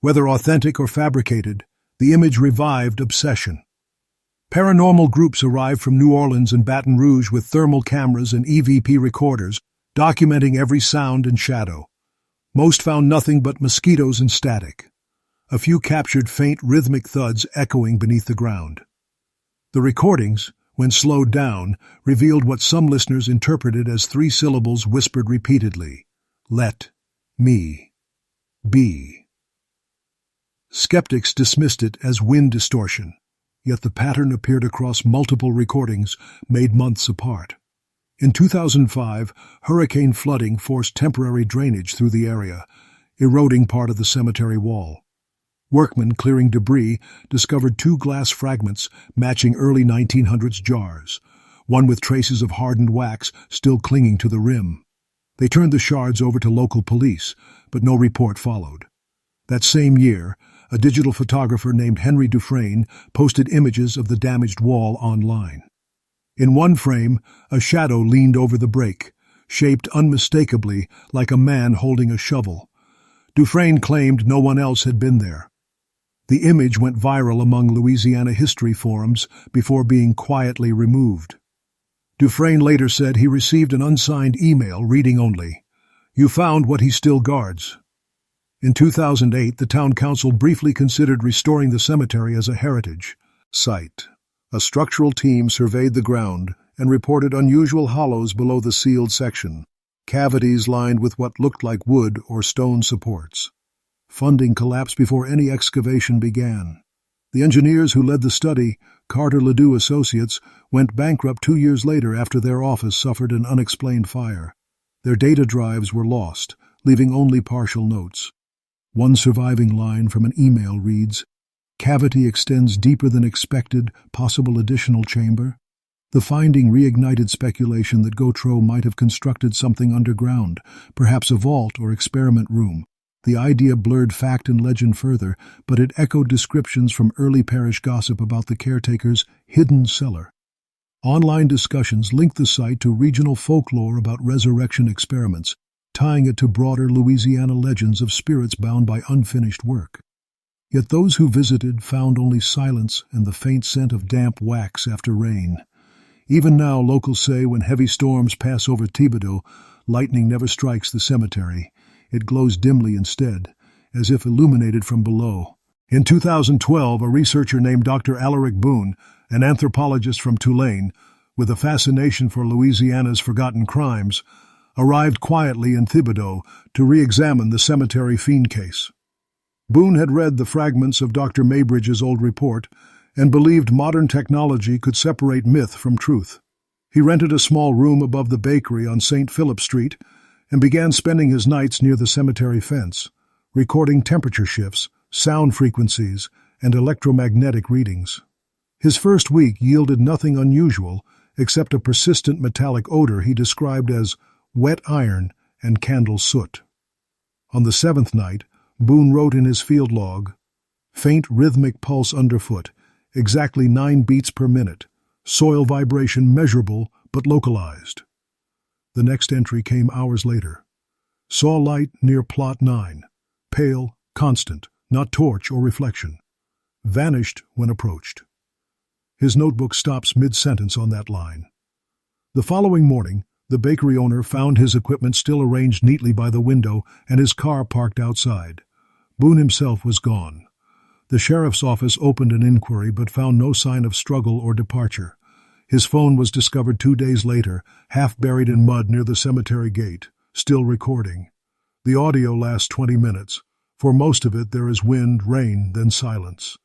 Whether authentic or fabricated, the image revived obsession. Paranormal groups arrived from New Orleans and Baton Rouge with thermal cameras and EVP recorders, documenting every sound and shadow. Most found nothing but mosquitoes and static. a few captured faint rhythmic thuds echoing beneath the ground. The recordings, when slowed down, revealed what some listeners interpreted as 3 syllables whispered repeatedly: "Let me be." Skeptics dismissed it as wind distortion, yet the pattern appeared across multiple recordings made months apart. In 2005, hurricane flooding forced temporary drainage through the area, eroding part of the cemetery wall. Workmen clearing debris discovered 2 glass fragments matching early 1900s jars, one with traces of hardened wax still clinging to the rim. They turned the shards over to local police, but no report followed. That same year, a digital photographer named Henry Dufresne posted images of the damaged wall online. In one frame, a shadow leaned over the break, shaped unmistakably like a man holding a shovel. Dufresne claimed no one else had been there. The image went viral among Louisiana history forums before being quietly removed. Dufresne later said he received an unsigned email reading only, "You found what he still guards." In 2008, the town council briefly considered restoring the cemetery as a heritage site. A structural team surveyed the ground and reported unusual hollows below the sealed section, cavities lined with what looked like wood or stone supports. Funding collapsed before any excavation began. The engineers who led the study, Carter Ledoux Associates, went bankrupt 2 years later after their office suffered an unexplained fire. Their data drives were lost, leaving only partial notes. One surviving line from an email reads, "Cavity extends deeper than expected, possible additional chamber." The finding reignited speculation that Gautreaux might have constructed something underground, perhaps a vault or experiment room. The idea blurred fact and legend further, but it echoed descriptions from early parish gossip about the caretaker's hidden cellar. Online discussions linked the site to regional folklore about resurrection experiments, tying it to broader Louisiana legends of spirits bound by unfinished work. Yet those who visited found only silence and the faint scent of damp wax after rain. Even now, locals say when heavy storms pass over Thibodaux, lightning never strikes the cemetery. It glows dimly instead, as if illuminated from below. In 2012, a researcher named Dr. Alaric Boone, an anthropologist from Tulane, with a fascination for Louisiana's forgotten crimes, arrived quietly in Thibodaux to re-examine the Cemetery Fiend case. Boone had read the fragments of Dr. Maybridge's old report and believed modern technology could separate myth from truth. He rented a small room above the bakery on St. Philip Street and began spending his nights near the cemetery fence, recording temperature shifts, sound frequencies, and electromagnetic readings. His first week yielded nothing unusual except a persistent metallic odor he described as wet iron and candle soot. On the 7th night, Boone wrote in his field log, "Faint rhythmic pulse underfoot, exactly 9 beats per minute, soil vibration measurable but localized." The next entry came hours later. "Saw light near plot 9, pale, constant, not torch or reflection. Vanished when approached." His notebook stops mid-sentence on that line. The following morning, the bakery owner found his equipment still arranged neatly by the window and his car parked outside. Boone himself was gone. The sheriff's office opened an inquiry but found no sign of struggle or departure. His phone was discovered 2 days later, half buried in mud near the cemetery gate, still recording. The audio lasts 20 minutes. For most of it, there is wind, rain, then silence.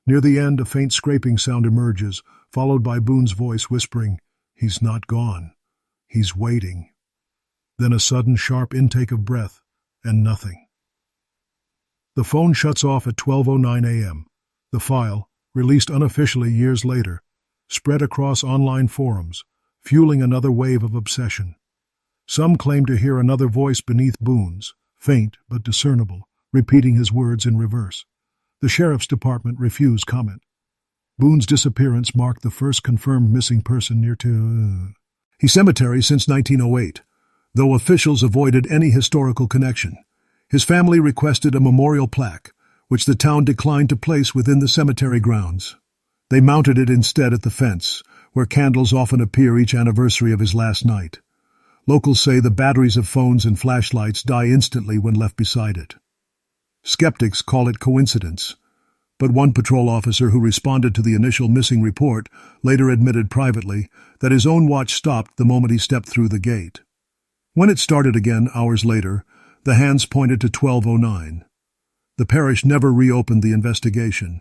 Near the end, a faint scraping sound emerges, followed by Boone's voice whispering, "He's not gone. He's waiting." Then a sudden, sharp intake of breath, and nothing. The phone shuts off at 12:09 a.m. The file, released unofficially years later, spread across online forums, fueling another wave of obsession. Some claim to hear another voice beneath Boone's, faint but discernible, repeating his words in reverse. The sheriff's department refused comment. Boone's disappearance marked the first confirmed missing person near to his cemetery since 1908, though officials avoided any historical connection. His family requested a memorial plaque, which the town declined to place within the cemetery grounds. They mounted it instead at the fence, where candles often appear each anniversary of his last night. Locals say the batteries of phones and flashlights die instantly when left beside it. Skeptics call it coincidence, but one patrol officer who responded to the initial missing report later admitted privately that his own watch stopped the moment he stepped through the gate. When it started again hours later, the hands pointed to 12:09. The parish never reopened the investigation.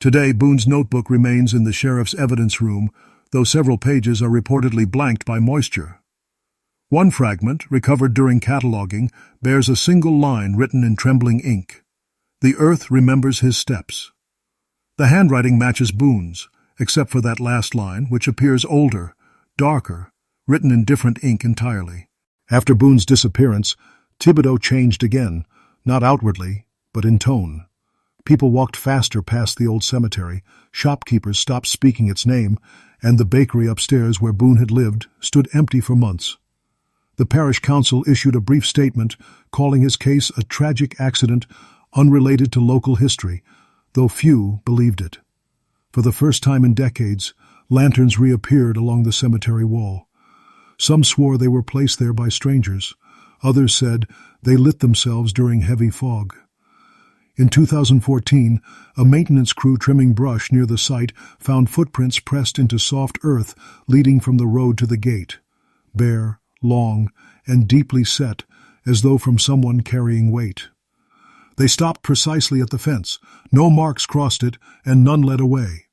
Today, Boone's notebook remains in the sheriff's evidence room, though several pages are reportedly blanked by moisture. One fragment, recovered during cataloging, bears a single line written in trembling ink. "The earth remembers his steps." The handwriting matches Boone's, except for that last line, which appears older, darker, written in different ink entirely. After Boone's disappearance, Thibodaux changed again, not outwardly, but in tone. People walked faster past the old cemetery, shopkeepers stopped speaking its name, and the bakery upstairs where Boone had lived stood empty for months. The parish council issued a brief statement calling his case a tragic accident unrelated to local history, though few believed it. For the first time in decades, lanterns reappeared along the cemetery wall. Some swore they were placed there by strangers. Others said they lit themselves during heavy fog. In 2014, a maintenance crew trimming brush near the site found footprints pressed into soft earth leading from the road to the gate, bare, long, and deeply set, as though from someone carrying weight. They stopped precisely at the fence. No marks crossed it, and none led away.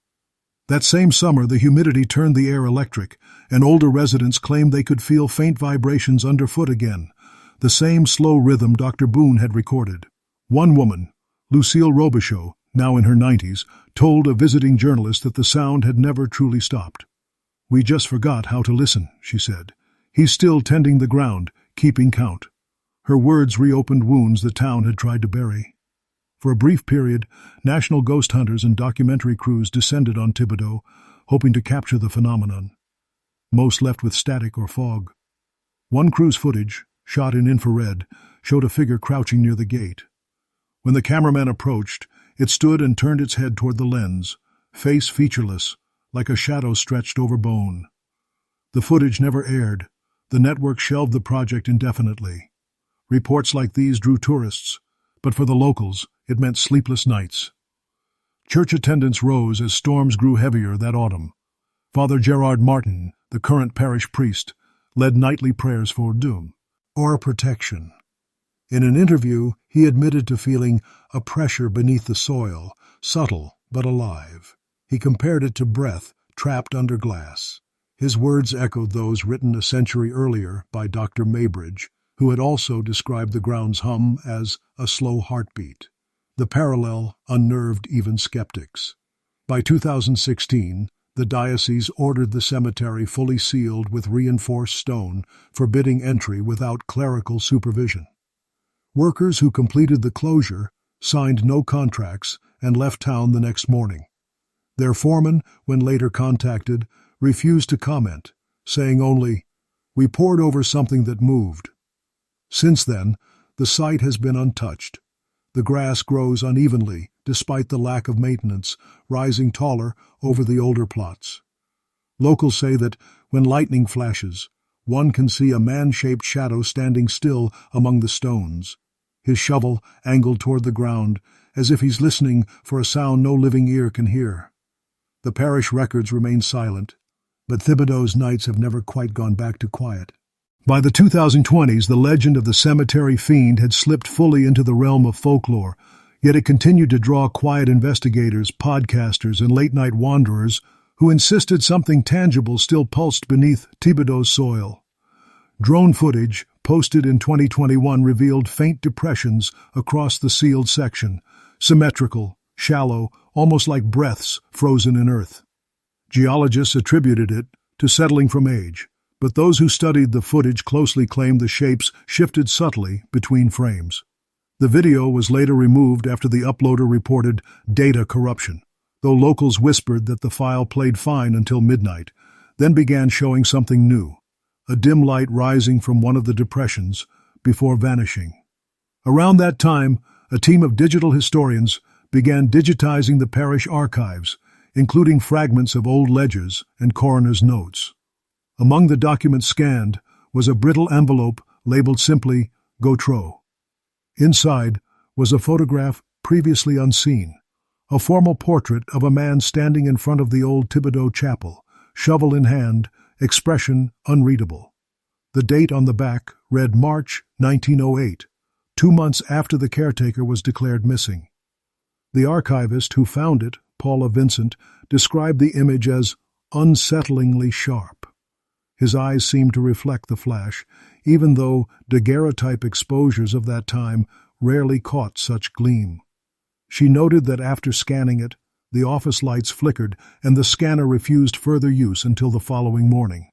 That same summer, the humidity turned the air electric, and older residents claimed they could feel faint vibrations underfoot again, the same slow rhythm Dr. Boone had recorded. One woman, Lucille Robichaud, now in her 90s, told a visiting journalist that the sound had never truly stopped. "We just forgot how to listen," she said. "He's still tending the ground, keeping count." Her words reopened wounds the town had tried to bury. For a brief period, national ghost hunters and documentary crews descended on Thibodaux, hoping to capture the phenomenon. Most left with static or fog. One crew's footage, shot in infrared, showed a figure crouching near the gate. When the cameraman approached, it stood and turned its head toward the lens, face featureless, like a shadow stretched over bone. The footage never aired. The network shelved the project indefinitely. Reports like these drew tourists, but for the locals, it meant sleepless nights. Church attendance rose as storms grew heavier that autumn. Father Gerard Martin, the current parish priest, led nightly prayers for doom, or protection. In an interview, he admitted to feeling a pressure beneath the soil, subtle but alive. He compared it to breath trapped under glass. His words echoed those written a century earlier by Dr. Maybridge, who had also described the ground's hum as a slow heartbeat. The parallel unnerved even skeptics. By 2016, the diocese ordered the cemetery fully sealed with reinforced stone, forbidding entry without clerical supervision. Workers who completed the closure signed no contracts and left town the next morning. Their foreman, when later contacted, refused to comment, saying only, "We pored over something that moved." Since then, the site has been untouched. The grass grows unevenly, despite the lack of maintenance, rising taller over the older plots. Locals say that when lightning flashes, one can see a man-shaped shadow standing still among the stones, his shovel angled toward the ground, as if he's listening for a sound no living ear can hear. The parish records remain silent, but Thibodaux's nights have never quite gone back to quiet. By the 2020s, the legend of the Cemetery Fiend had slipped fully into the realm of folklore, yet it continued to draw quiet investigators, podcasters, and late-night wanderers who insisted something tangible still pulsed beneath Thibodaux's soil. Drone footage, posted in 2021, revealed faint depressions across the sealed section, symmetrical, shallow, almost like breaths frozen in earth. Geologists attributed it to settling from age, but those who studied the footage closely claimed the shapes shifted subtly between frames. The video was later removed after the uploader reported data corruption, though locals whispered that the file played fine until midnight, then began showing something new, a dim light rising from one of the depressions before vanishing. Around that time, a team of digital historians began digitizing the parish archives, including fragments of old ledgers and coroners' notes. Among the documents scanned was a brittle envelope labeled simply Gautreaux. Inside was a photograph previously unseen, a formal portrait of a man standing in front of the old Thibodaux chapel, shovel in hand, expression unreadable. The date on the back read March 1908, 2 months after the caretaker was declared missing. The archivist who found it, Paula Vincent, described the image as unsettlingly sharp. His eyes seemed to reflect the flash, even though daguerreotype exposures of that time rarely caught such gleam. She noted that after scanning it, the office lights flickered and the scanner refused further use until the following morning.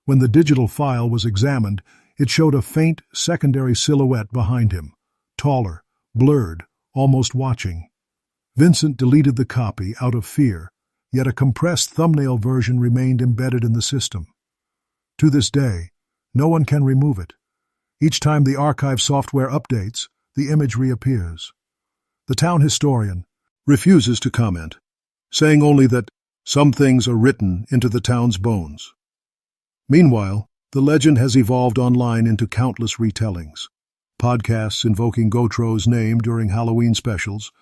When the digital file was examined, it showed a faint secondary silhouette behind him, taller, blurred, almost watching. Vincent deleted the copy out of fear, yet a compressed thumbnail version remained embedded in the system. To this day, no one can remove it. Each time the archive software updates, the image reappears. The town historian refuses to comment, saying only that some things are written into the town's bones. Meanwhile, the legend has evolved online into countless retellings. Podcasts invoking Gautreaux' name during Halloween specials,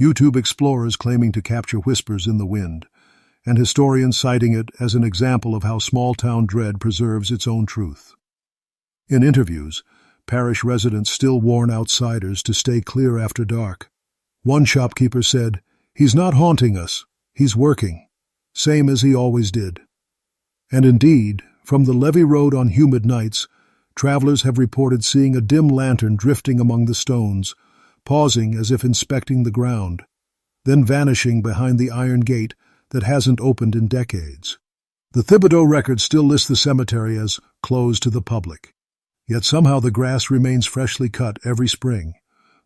YouTube explorers claiming to capture whispers in the wind, and historians citing it as an example of how small-town dread preserves its own truth. In interviews, Parish residents still warn outsiders to stay clear after dark. One shopkeeper said, "He's not haunting us, he's working, same as he always did." And indeed, from the levee road on humid nights, travelers have reported seeing a dim lantern drifting among the stones, pausing as if inspecting the ground, then vanishing behind the iron gate that hasn't opened in decades. The Thibodaux record still lists the cemetery as closed to the public, yet somehow the grass remains freshly cut every spring,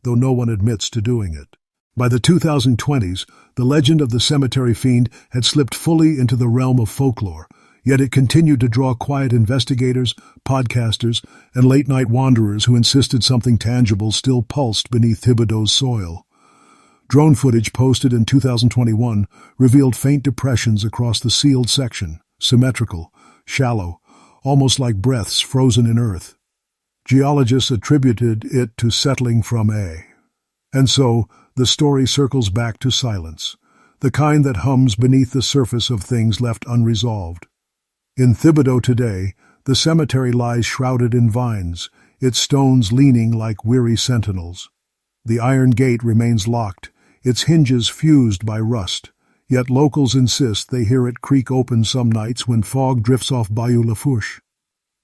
though no one admits to doing it. By the 2020s, the legend of the Cemetery Fiend had slipped fully into the realm of folklore, yet it continued to draw quiet investigators, podcasters, and late-night wanderers who insisted something tangible still pulsed beneath Thibodaux's soil. Drone footage posted in 2021 revealed faint depressions across the sealed section, symmetrical, shallow, almost like breaths frozen in earth. Geologists attributed it to settling from A. And so, the story circles back to silence, the kind that hums beneath the surface of things left unresolved. In Thibodaux today, the cemetery lies shrouded in vines, its stones leaning like weary sentinels. The iron gate remains locked, its hinges fused by rust, yet locals insist they hear it creak open some nights when fog drifts off Bayou Lafourche.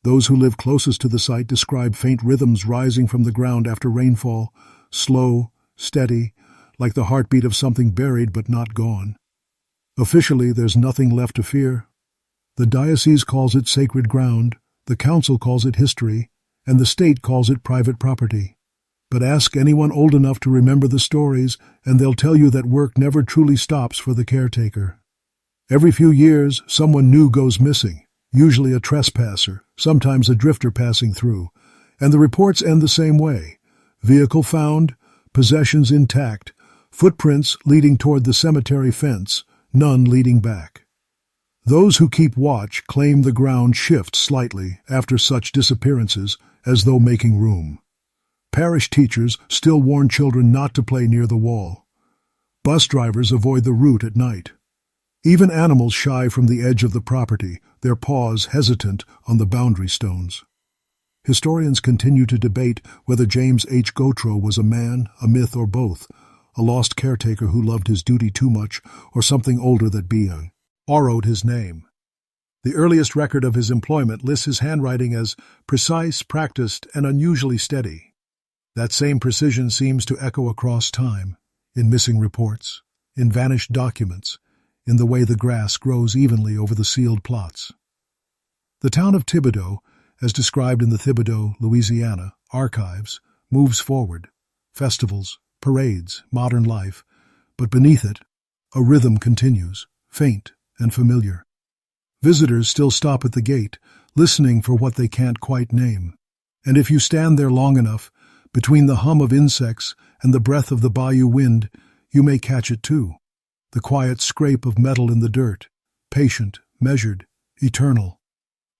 Those who live closest to the site describe faint rhythms rising from the ground after rainfall, slow, steady, like the heartbeat of something buried but not gone. Officially, there's nothing left to fear. The diocese calls it sacred ground, the council calls it history, and the state calls it private property. But ask anyone old enough to remember the stories, and they'll tell you that work never truly stops for the caretaker. Every few years, someone new goes missing, usually a trespasser, sometimes a drifter passing through, and the reports end the same way. Vehicle found, possessions intact, footprints leading toward the cemetery fence, none leading back. Those who keep watch claim the ground shifts slightly after such disappearances, as though making room. Parish teachers still warn children not to play near the wall. Bus drivers avoid the route at night. Even animals shy from the edge of the property, their paws hesitant on the boundary stones. Historians continue to debate whether James H. Gautreaux was a man, a myth, or both, a lost caretaker who loved his duty too much, or something older that being borrowed his name. The earliest record of his employment lists his handwriting as precise, practiced, and unusually steady. That same precision seems to echo across time, in missing reports, in vanished documents, in the way the grass grows evenly over the sealed plots. The town of Thibodaux, as described in the Thibodaux, Louisiana, archives, moves forward. Festivals, parades, modern life, but beneath it, a rhythm continues, faint and familiar. Visitors still stop at the gate, listening for what they can't quite name. And if you stand there long enough, between the hum of insects and the breath of the bayou wind, you may catch it too. The quiet scrape of metal in the dirt, patient, measured, eternal.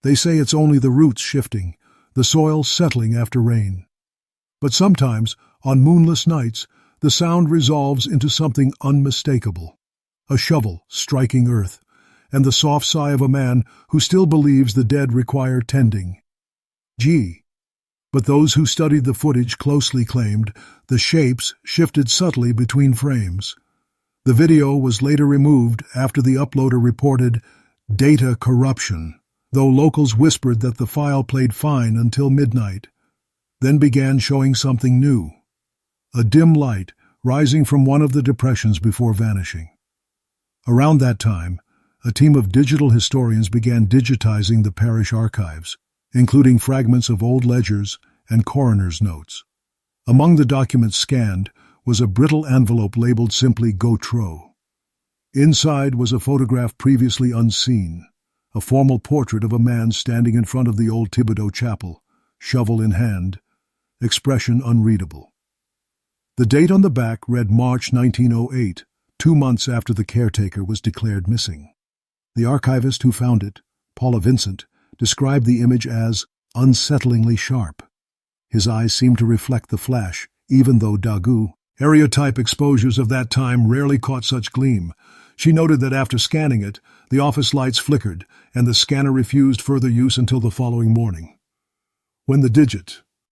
They say it's only the roots shifting, the soil settling after rain. But sometimes, on moonless nights, the sound resolves into something unmistakable. A shovel striking earth, and the soft sigh of a man who still believes the dead require tending. But those who studied the footage closely claimed the shapes shifted subtly between frames. The video was later removed after the uploader reported data corruption, though locals whispered that the file played fine until midnight, then began showing something new. A dim light rising from one of the depressions before vanishing. Around that time, a team of digital historians began digitizing the parish archives, including fragments of old ledgers and coroners' notes. Among the documents scanned was a brittle envelope labeled simply Gautreaux. Inside was a photograph previously unseen, a formal portrait of a man standing in front of the old Thibodaux chapel, shovel in hand, expression unreadable. The date on the back read March 1908, 2 months after the caretaker was declared missing. The archivist who found it, Paula Vincent, described the image as unsettlingly sharp. His eyes seemed to reflect the flash, even though daguerreotype exposures of that time rarely caught such gleam. She noted that after scanning it, the office lights flickered, and the scanner refused further use until the following morning. When the digit